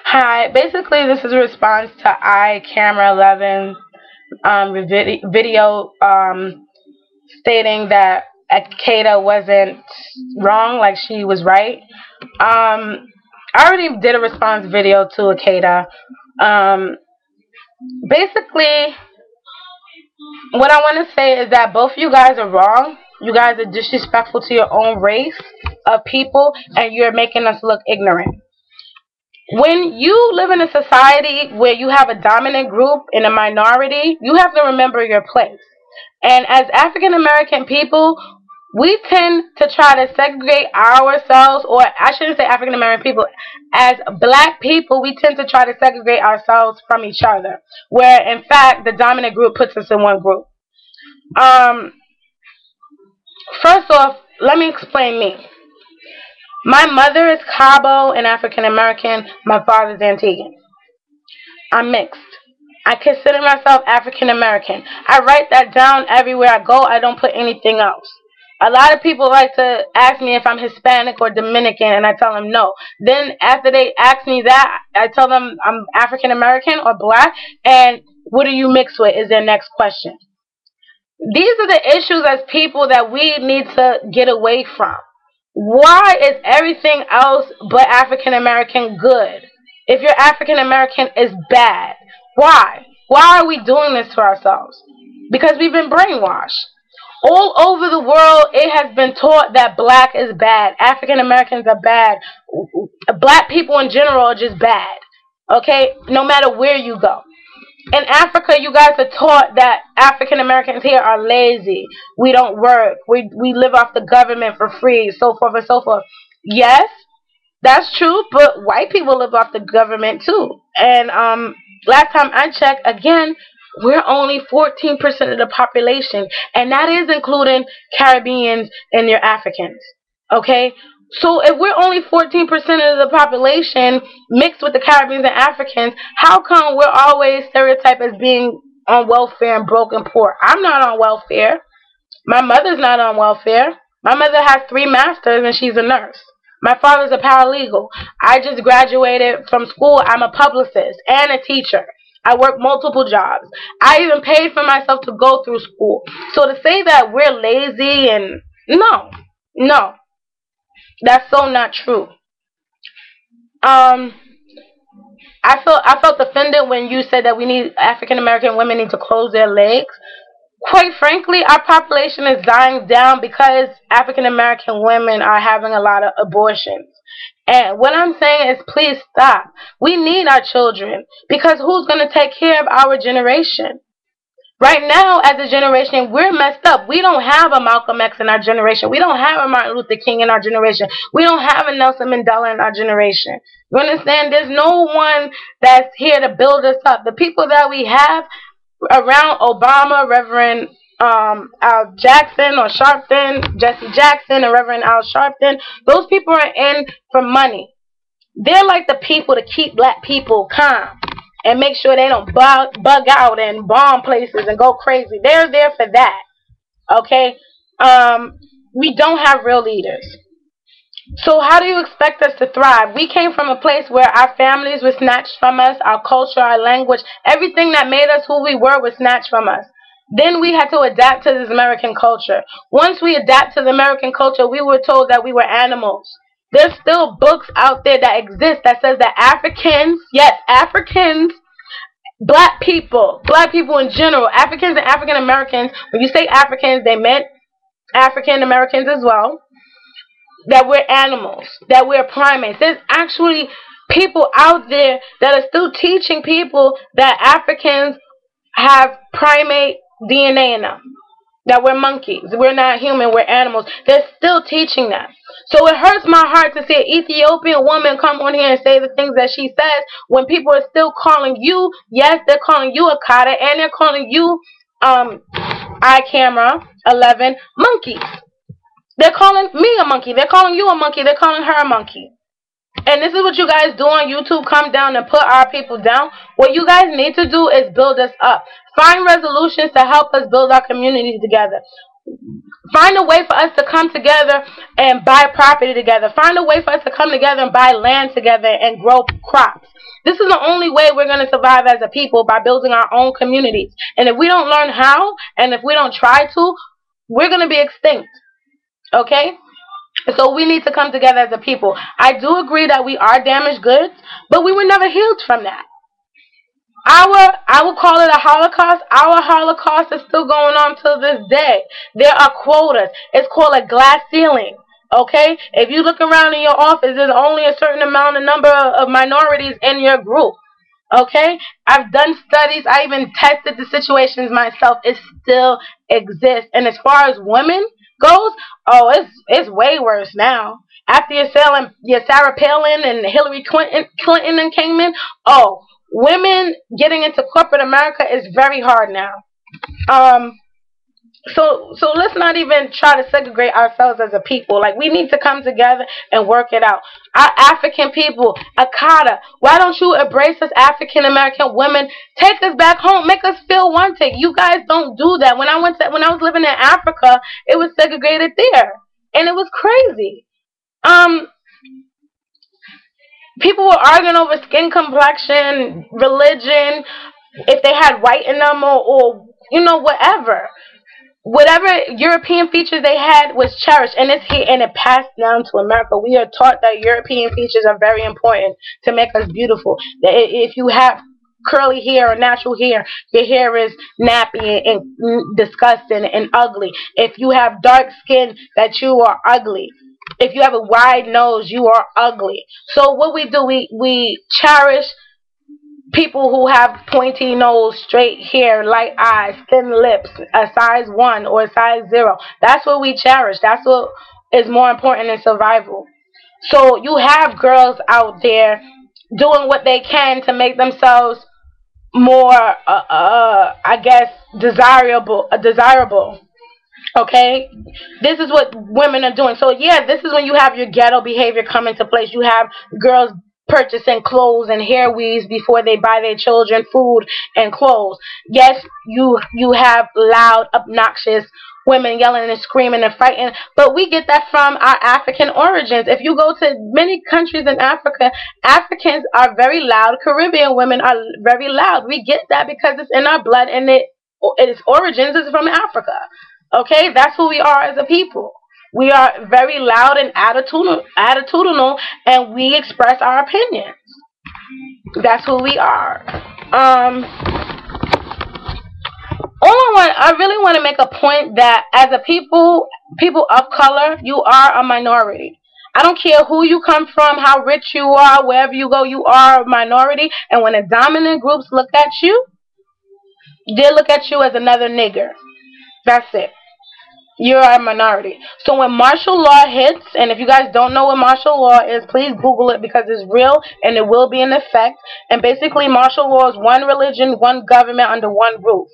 Hi. Basically, this is a response to akat04 video stating that Akeda wasn't wrong, like she was right. I already did a response video to Akeda. Um, Basically, what I want to say is that both of you guys are wrong. You guys are disrespectful to your own race of people, and you're making us look ignorant. When you live in a society where you have a dominant group and a minority, you have to remember your place. And as African American people, we tend to try to segregate ourselves, or I shouldn't say African American people, as black people, we tend to try to segregate ourselves from each other, where in fact the dominant group puts us in one group. Um, First off, let me explain me. My mother is Cabo and African American. My father's Antiguan. I'm mixed. I consider myself African American. I write that down everywhere I go. I don't put anything else. A lot of people like to ask me if I'm Hispanic or Dominican, and I tell them no. Then after they ask me that, I tell them I'm African American or black, and what do you mix with is their next question. These are the issues as people that we need to get away from. Why is everything else but African American good? If you're African American, it's bad. Why? Why are we doing this to ourselves? Because we've been brainwashed. All over the world, it has been taught that black is bad. African Americans are bad. Black people in general are just bad. Okay? No matter where you go. In Africa, you guys are taught that African Americans here are lazy. We don't work. We live off the government for free, so forth and so forth. Yes, that's true, but white people live off the government too. And last time I checked, again, we're only 14% of the population, and that is including Caribbeans and your Africans. Okay? So if we're only 14% of the population mixed with the Caribbeans and Africans, how come we're always stereotyped as being on welfare and broke and poor? I'm not on welfare. My mother's not on welfare. My mother has 3 masters and she's a nurse. My father's a paralegal. I just graduated from school. I'm a publicist and a teacher. I work multiple jobs. I even paid for myself to go through school. So to say that we're lazy and no, that's so not true. Um, I felt offended when you said that we need African American women need to close their legs. Quite frankly, our population is dying down because African American women are having a lot of abortions. And what I'm saying is, please stop. We need our children because who's going to take care of our generation? Right now, as a generation, we're messed up. We don't have a Malcolm X in our generation. We don't have a Martin Luther King in our generation. We don't have a Nelson Mandela in our generation. You understand? There's no one that's here to build us up. The people that we have around Obama, Reverend Al Jackson or Sharpton, Jesse Jackson and Reverend Al Sharpton, those people are in for money. They're like the people to keep black people calm and make sure they don't bug out and bomb places and go crazy. They're there for that. Okay? We don't have real leaders. So how do you expect us to thrive? We came from a place where our families were snatched from us, our culture, our language, everything that made us who we were was snatched from us. Then we had to adapt to this American culture. Once we adapt to the American culture, we were told that we were animals. There's still books out there that exist that says that Africans, yes, Africans, black people in general, Africans and African Americans, when you say Africans, they meant African Americans as well, that we're animals, that we're primates. There's actually people out there that are still teaching people that Africans have primate DNA in them, that we're monkeys, we're not human, we're animals. They're still teaching that. So it hurts my heart to see an Ethiopian woman come on here and say the things that she says when people are still calling you, yes, they're calling you Akata, and they're calling you akat04 monkeys. They're calling me a monkey. They're calling you a monkey. They're calling her a monkey. And this is what you guys do on YouTube. Come down and put our people down. What you guys need to do is build us up. Find resolutions to help us build our community together. Find a way for us to come together and buy property together. Find a way for us to come together and buy land together and grow crops. This is the only way we're going to survive as a people, by building our own communities. And if we don't learn how, and if we don't try to, we're going to be extinct. Okay? So we need to come together as a people. I do agree that we are damaged goods, but we were never healed from that. I will call it a Holocaust. Our Holocaust is still going on till this day. There are quotas. It's called a glass ceiling. Okay? If you look around in your office, there's only a certain number of minorities in your group. Okay? I've done studies. I even tested the situations myself. It still exists. And as far as women goes, oh, it's way worse now. After your Sarah Palin and Hillary Clinton came in, oh, women getting into corporate America is very hard now. So let's not even try to segregate ourselves as a people. Like, we need to come together and work it out. Our African people, Akata, why don't you embrace us African American women? Take us back home, make us feel wanted. You guys don't do that. When I was living in Africa, it was segregated there, and it was crazy. People were arguing over skin complexion, religion, if they had white in them, or whatever. Whatever European features they had was cherished, and it's here, and it passed down to America. We are taught that European features are very important to make us beautiful. That if you have curly hair or natural hair, your hair is nappy and disgusting and ugly. If you have dark skin, that you are ugly. If you have a wide nose, you are ugly. So what we do, we cherish people who have pointy nose, straight hair, light eyes, thin lips, a size 1 or a size 0. That's what we cherish. That's what is more important in survival. So you have girls out there doing what they can to make themselves more, I guess, desirable. Okay, this is what women are doing. So yeah, this is when you have your ghetto behavior come into place. You have girls purchasing clothes and hair weaves before they buy their children food and clothes. Yes, you have loud, obnoxious women yelling and screaming and fighting, but we get that from our African origins. If you go to many countries in Africa, Africans are very loud. Caribbean women are very loud. We get that because it's in our blood, and its origins is from Africa. Okay, that's who we are as a people. We are very loud and attitudinal, and we express our opinions. That's who we are. I really want to make a point that as a people of color, you are a minority. I don't care who you come from, how rich you are, wherever you go, you are a minority. And when the dominant groups look at you, they look at you as another nigger. That's it. You're a minority. So when martial law hits, and if you guys don't know what martial law is, please Google it, because it's real and it will be in effect. And basically, martial law is one religion, one government under one roof.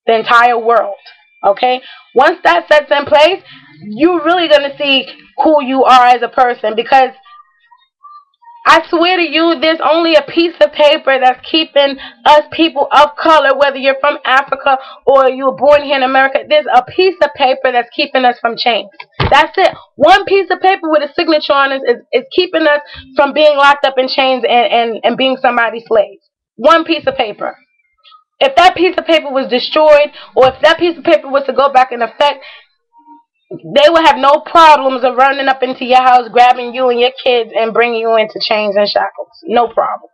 The entire world. Okay? Once that sets in place, you're really going to see who you are as a person, because I swear to you, there's only a piece of paper that's keeping us people of color, whether you're from Africa or you were born here in America, there's a piece of paper that's keeping us from change. That's it. One piece of paper with a signature on it is keeping us from being locked up in chains and being somebody's slave. One piece of paper. If that piece of paper was destroyed, or if that piece of paper was to go back in effect, they will have no problems of running up into your house, grabbing you and your kids, and bringing you into chains and shackles. No problem.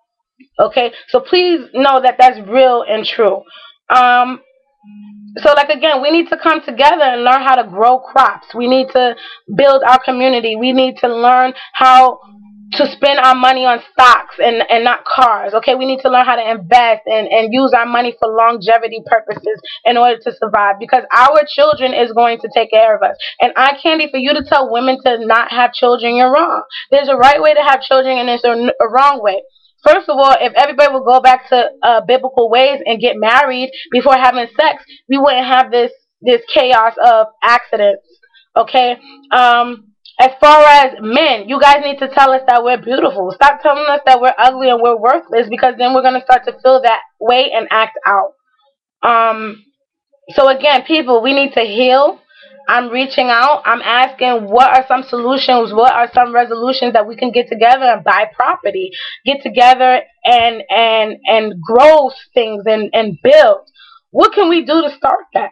Okay? So please know that that's real and true. So, like, again, we need to come together and learn how to grow crops. We need to build our community. We need to learn how to spend our money on stocks and not cars. Okay, we need to learn how to invest and use our money for longevity purposes in order to survive, because our children is going to take care of us. And I candy, for you to tell women to not have children, you're wrong. There's a right way to have children, and there's a wrong way. First of all, if everybody would go back to biblical ways and get married before having sex, we wouldn't have this chaos of accidents. Okay. As far as men, you guys need to tell us that we're beautiful. Stop telling us that we're ugly and we're worthless, because then we're going to start to feel that way and act out. So again, people, we need to heal. I'm reaching out. I'm asking what are some solutions, what are some resolutions that we can get together and buy property, get together and grow things and build. What can we do to start that?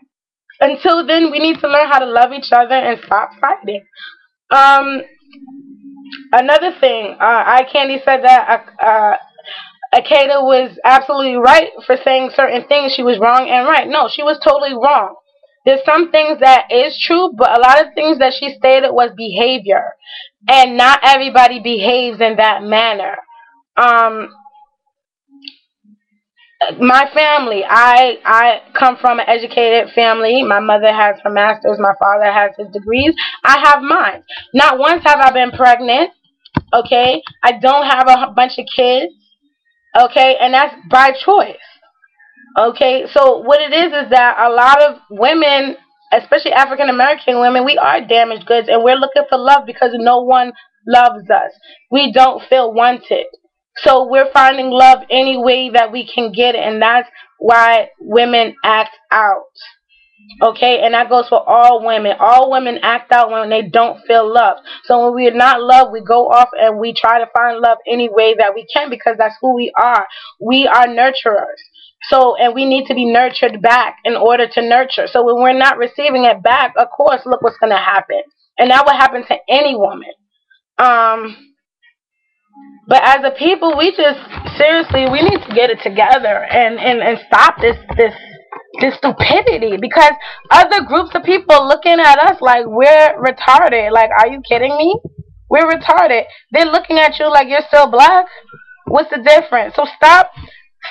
Until then, we need to learn how to love each other and stop fighting. Um, Another thing, I Candy said that Akeda was absolutely right for saying certain things. She was wrong and right. No, she was totally wrong. There's some things that is true, but a lot of things that she stated was behavior, and not everybody behaves in that manner. Um, my family, I come from an educated family. My mother has her master's, my father has his degrees. I have mine. Not once have I been pregnant. Okay, I don't have a bunch of kids. Okay, and that's by choice. Okay, so what it is that a lot of women, especially African American women, we are damaged goods and we're looking for love because no one loves us. We don't feel wanted. So we're finding love any way that we can get it, and that's why women act out. Okay, and that goes for all women. All women act out when they don't feel loved. So when we're not loved, we go off and we try to find love any way that we can because that's who we are. We are nurturers. So, and we need to be nurtured back in order to nurture. So when we're not receiving it back, of course, look what's going to happen. And that would happen to any woman. But as a people, we just seriously we need to get it together and stop this stupidity because other groups of people are looking at us like we're retarded. Like, are you kidding me? We're retarded. They're looking at you like you're still black. What's the difference? So stop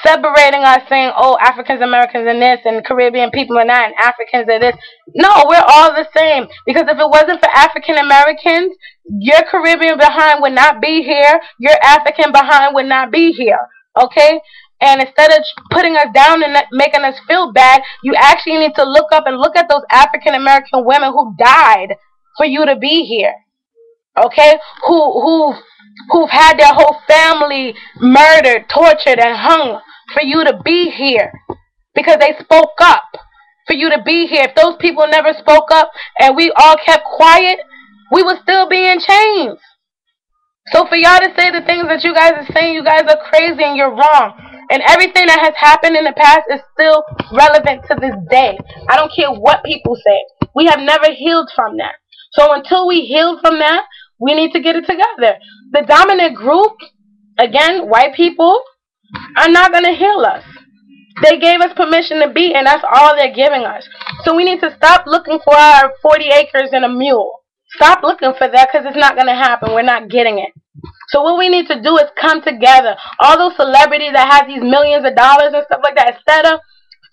separating us saying, oh, Africans Americans and this and Caribbean people are not and Africans are this. No, we're all the same. Because if it wasn't for African Americans, your Caribbean behind would not be here. Your African behind would not be here. Okay? And instead of putting us down and making us feel bad, you actually need to look up and look at those African American women who died for you to be here. Okay? Who've had their whole family murdered, tortured, and hung for you to be here because they spoke up for you to be here. If those people never spoke up and we all kept quiet, we would still be in chains. So for y'all to say the things that you guys are saying, you guys are crazy and you're wrong. And everything that has happened in the past is still relevant to this day. I don't care what people say. We have never healed from that. So until we heal from that, we need to get it together. The dominant group, again, white people, are not going to heal us. They gave us permission to be, and that's all they're giving us. So we need to stop looking for our 40 acres and a mule. Stop looking for that because it's not going to happen. We're not getting it. So what we need to do is come together. All those celebrities that have these millions of dollars and stuff like that, instead of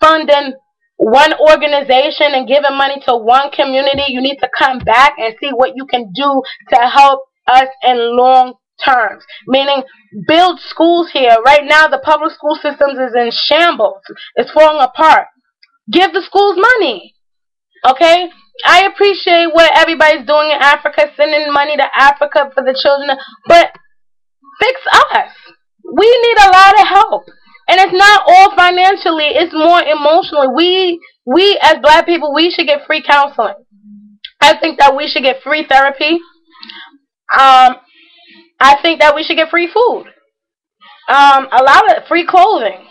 funding one organization and giving money to one community, you need to come back and see what you can do to help us in long terms. Meaning, build schools here. Right now, the public school systems is in shambles. It's falling apart. Give the schools money. Okay? I appreciate what everybody's doing in Africa, sending money to Africa for the children, but fix us. We need a lot of help. And it's not all financially, it's more emotionally. We as black people, we should get free counseling. I think that we should get free therapy. I think that we should get free food. A lot of free clothing.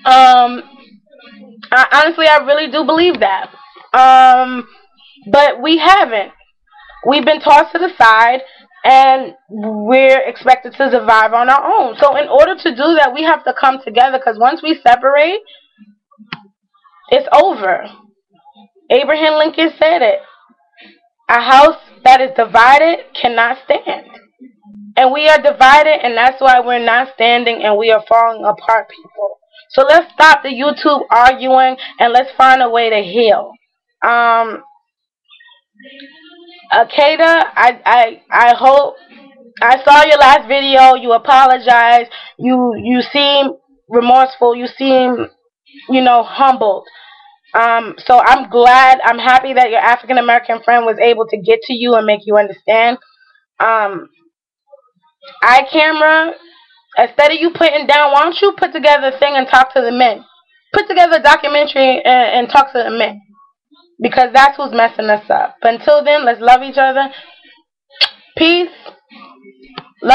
Honestly, I really do believe that. But we haven't. We've been tossed to the side, and we're expected to survive on our own. So in order to do that, we have to come together, because once we separate, it's over. Abraham Lincoln said it. A house that is divided cannot stand. And we are divided, and that's why we're not standing, and we are falling apart, people. So let's stop the YouTube arguing, and let's find a way to heal. Akeda, I hope I saw your last video. You apologize. You seem remorseful. You seem, humbled. So I'm glad. I'm happy that your African American friend was able to get to you and make you understand. iCamera, instead of you putting down, why don't you put together a thing and talk to the men? Put together a documentary and talk to the men. because that's who's messing us up. But until then, let's love each other. Peace. Love.